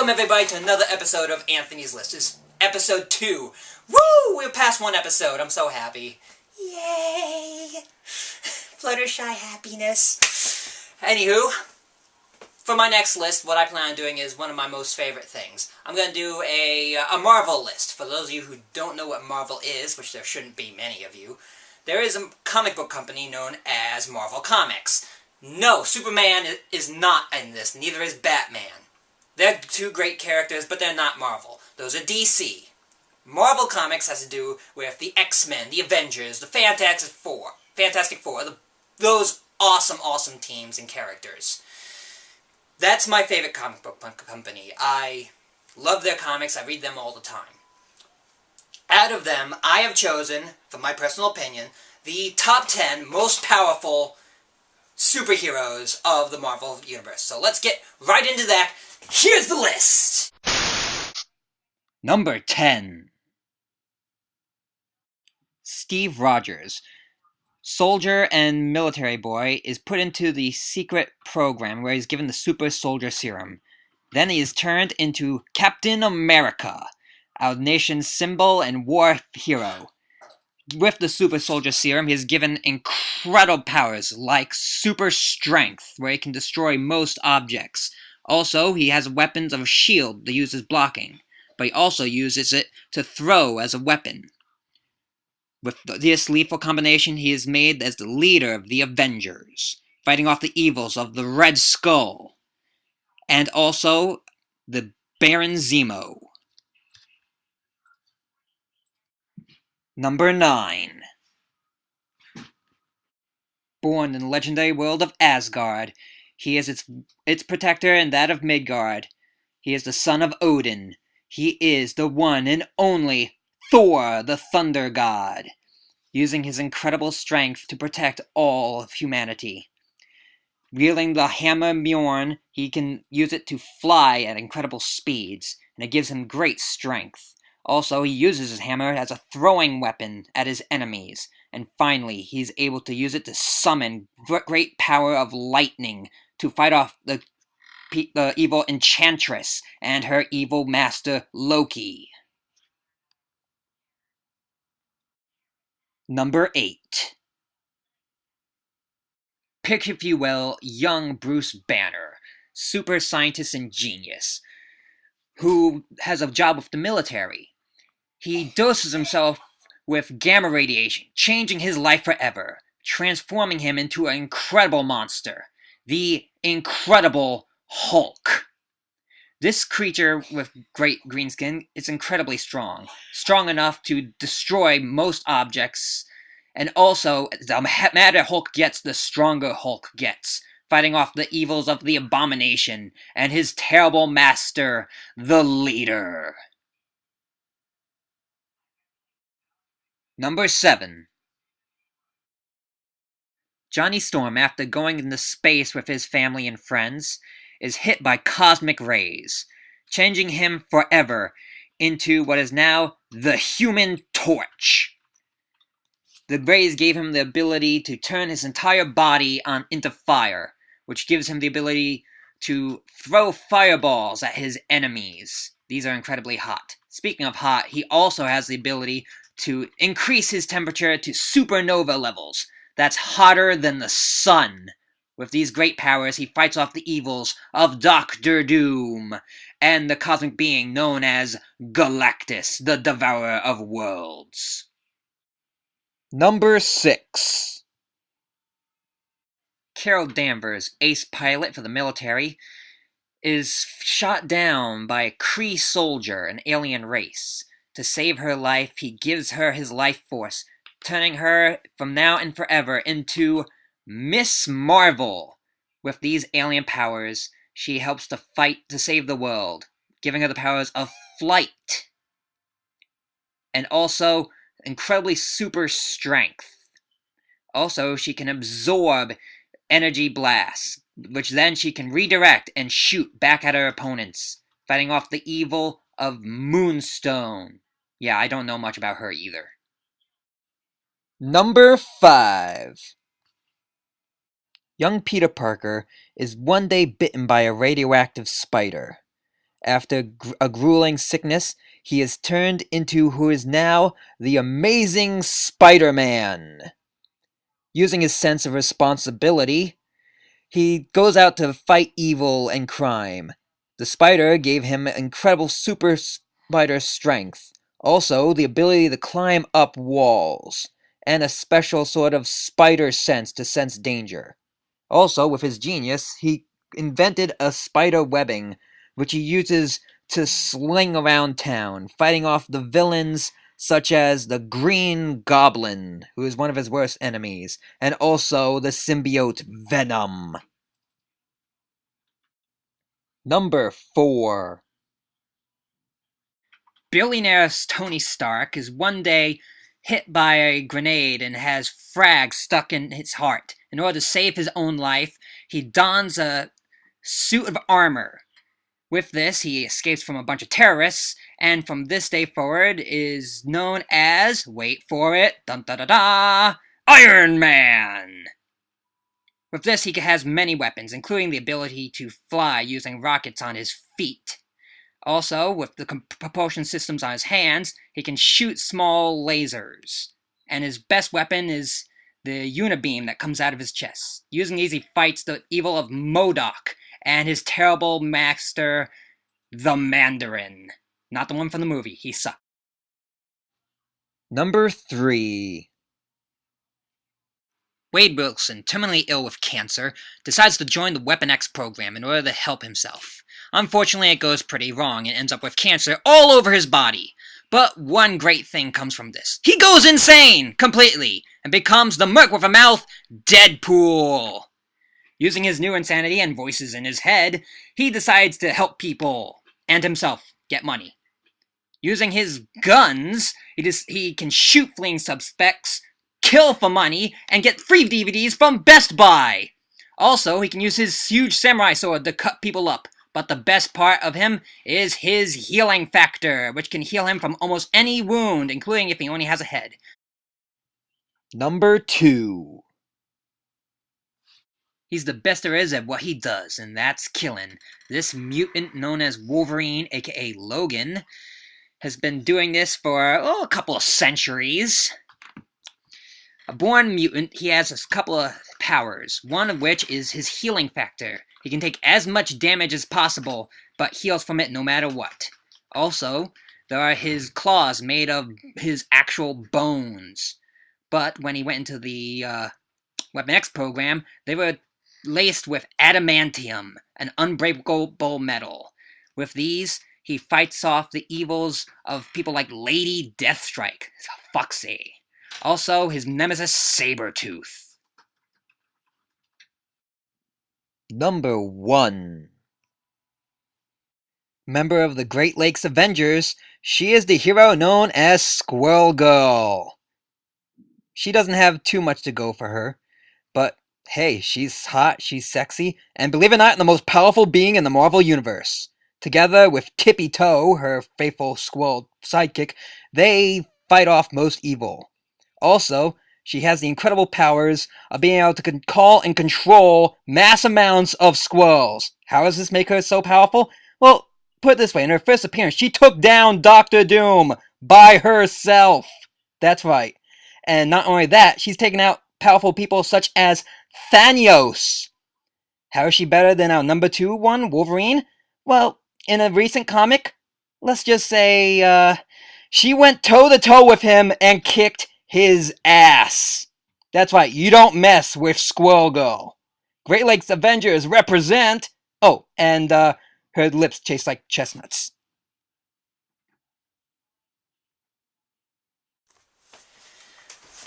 Welcome everybody to another episode of Anthony's List. It's episode 2. Woo! We're past one episode. I'm so happy. Yay! Fluttershy happiness. Anywho, for my next list, what I plan on doing is one of my most favorite things. I'm going to do a Marvel list. For those of you who don't know what Marvel is, which there shouldn't be many of you, there is a comic book company known as Marvel Comics. No, Superman is not in this, neither is Batman. They're two great characters, but they're not Marvel. Those are DC. Marvel Comics has to do with the X-Men, the Avengers, the Fantastic Four, those awesome teams and characters. That's my favorite comic book company. I love their comics, I read them all the time. Out of them, I have chosen, from my personal opinion, the top 10 most powerful superheroes of the Marvel Universe. So let's get right into that. Here's the list! Number 10. Steve Rogers. Soldier and military boy is put into the secret program where he's given the super soldier serum. Then he is turned into Captain America, our nation's symbol and war hero. With the super soldier serum, he is given incredible powers like super strength, where he can destroy most objects. Also, he has weapons of shield that uses blocking, but he also uses it to throw as a weapon. With this lethal combination, he is made as the leader of the Avengers, fighting off the evils of the Red Skull, and also the Baron Zemo. Number 9. Born in the legendary world of Asgard, he is its protector and that of Midgard. He is the son of Odin. He is the one and only Thor, the Thunder God, using his incredible strength to protect all of humanity. Wielding the hammer Mjolnir, he can use it to fly at incredible speeds, and it gives him great strength. Also, he uses his hammer as a throwing weapon at his enemies. And finally, he's able to use it to summon great power of lightning to fight off the evil Enchantress and her evil master, Loki. Number 8. Pick, if you will, young Bruce Banner, super scientist and genius, who has a job with the military. He doses himself with gamma radiation, changing his life forever, transforming him into an incredible monster, the Incredible Hulk. This creature with great green skin is incredibly strong enough to destroy most objects, and also, the madder Hulk gets, the stronger Hulk gets, fighting off the evils of the Abomination and his terrible master, the Leader. Number 7. Johnny Storm, after going into space with his family and friends, is hit by cosmic rays, changing him forever into what is now the Human Torch. The rays gave him the ability to turn his entire body into fire, which gives him the ability to throw fireballs at his enemies. These are incredibly hot. Speaking of hot, he also has the ability to increase his temperature to supernova levels. That's hotter than the sun. With these great powers, he fights off the evils of Doctor Doom and the cosmic being known as Galactus, the Devourer of Worlds. Number 6. Carol Danvers, ace pilot for the military, is shot down by a Kree soldier, an alien race. To save her life, he gives her his life force, turning her, from now and forever, into Miss Marvel. With these alien powers, she helps to fight to save the world, giving her the powers of flight, and also incredibly super strength. Also, she can absorb energy blasts, which then she can redirect and shoot back at her opponents, fighting off the evil of Moonstone. Yeah, I don't know much about her either. Number 5. Young Peter Parker is one day bitten by a radioactive spider. After a grueling sickness, he is turned into who is now the Amazing Spider-Man. Using his sense of responsibility, he goes out to fight evil and crime. The spider gave him incredible super spider strength, also the ability to climb up walls, and a special sort of spider sense to sense danger. Also, with his genius, he invented a spider webbing, which he uses to sling around town, fighting off the villains such as the Green Goblin, who is one of his worst enemies, and also the symbiote Venom. Number 4. Billionaire Tony Stark is one day hit by a grenade and has frag stuck in his heart. In order to save his own life, he dons a suit of armor. With this, he escapes from a bunch of terrorists, and from this day forward is known as, wait for it, dun-da-da-da, Iron Man! With this, he has many weapons, including the ability to fly using rockets on his feet. Also, with the propulsion systems on his hands, he can shoot small lasers. And his best weapon is the unibeam that comes out of his chest. Using these, he fights the evil of MODOK and his terrible master, the Mandarin. Not the one from the movie. He sucked. Number 3. Wade Wilson, terminally ill with cancer, decides to join the Weapon X program in order to help himself. Unfortunately, it goes pretty wrong and ends up with cancer all over his body. But one great thing comes from this. He goes insane completely and becomes the Merc with a Mouth, Deadpool. Using his new insanity and voices in his head, he decides to help people and himself get money. Using his guns, he can shoot fleeing suspects, kill for money, and get free DVDs from Best Buy. Also, he can use his huge samurai sword to cut people up. But the best part of him is his healing factor, which can heal him from almost any wound, including if he only has a head. Number 2. He's the best there is at what he does, and that's killing. This mutant known as Wolverine, aka Logan, has been doing this for, a couple of centuries. A born mutant, he has a couple of powers, one of which is his healing factor. He can take as much damage as possible, but heals from it no matter what. Also, there are his claws made of his actual bones. But when he went into the Weapon X program, they were laced with adamantium, an unbreakable metal. With these, he fights off the evils of people like Lady Deathstrike, Foxy. Also, his nemesis Sabretooth. Number 1. Member of the Great Lakes Avengers, she is the hero known as Squirrel Girl. She doesn't have too much to go for her, but hey, she's hot, she's sexy, and believe it or not, the most powerful being in the Marvel Universe. Together with Tippy Toe, her faithful squirrel sidekick, they fight off most evil. Also, she has the incredible powers of being able to call and control mass amounts of squirrels. How does this make her so powerful? Well, put it this way, in her first appearance, she took down Doctor Doom by herself. That's right. And not only that, she's taken out powerful people such as Thanos. How is she better than our number 2 one, Wolverine? Well, in a recent comic, let's just say, she went toe-to-toe with him and kicked his ass. That's right, you don't mess with Squirrel Girl. Great Lakes Avengers represent... Oh, and her lips taste like chestnuts.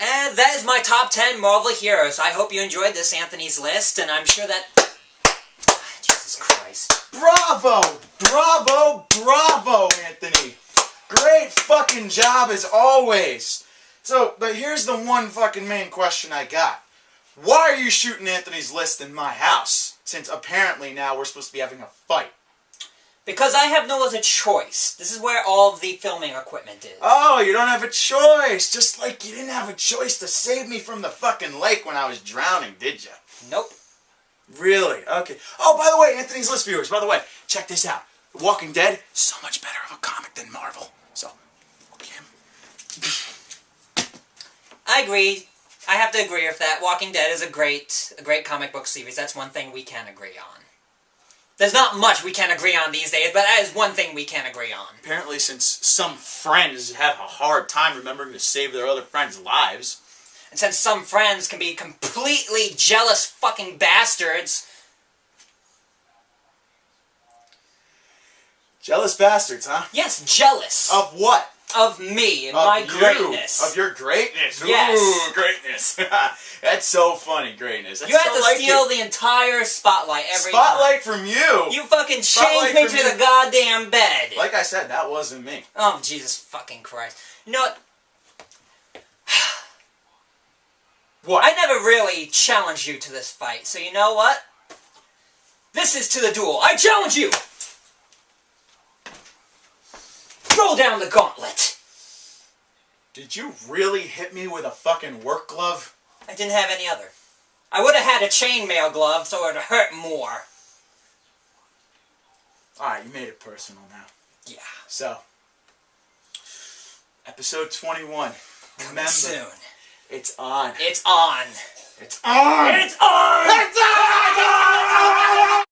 And that is my top 10 Marvel heroes. I hope you enjoyed this Anthony's list, and I'm sure that... Jesus Christ. Bravo! Bravo! Bravo, Anthony! Great fucking job as always! So, but here's the one fucking main question I got. Why are you shooting Anthony's list in my house? Since apparently now we're supposed to be having a fight. Because I have no other choice. This is where all of the filming equipment is. Oh, you don't have a choice! Just like you didn't have a choice to save me from the fucking lake when I was drowning, did you? Nope. Really? Okay. Oh, by the way, Anthony's list viewers, by the way, check this out. Walking Dead, so much better of a comic than Marvel. So, okay. I agree. I have to agree with that. Walking Dead is a great comic book series. That's one thing we can agree on. There's not much we can agree on these days, but that is one thing we can agree on. Apparently, since some friends have a hard time remembering to save their other friends' lives. And since some friends can be completely jealous fucking bastards. Jealous bastards, huh? Yes, jealous. Of what? Of me and of my you. greatness. Of your greatness. Yes. Ooh, greatness. That's so funny, greatness. That's You have so to like steal you. the entire spotlight every Spotlight time. from you. You fucking Spotlight chained me from to you. the goddamn bed. Like I said, that wasn't me. Oh, Jesus fucking Christ. You know what? What? I never really challenged you to this fight, so you know what? This is to the duel. I challenge you! Throw down the gauntlet! Did you really hit me with a fucking work glove? I didn't have any other. I would have had a chainmail glove, so it would hurt more. Alright, you made it personal now. Yeah. So, episode 21. Coming soon. It's on. It's on. It's on! It's on! It's on!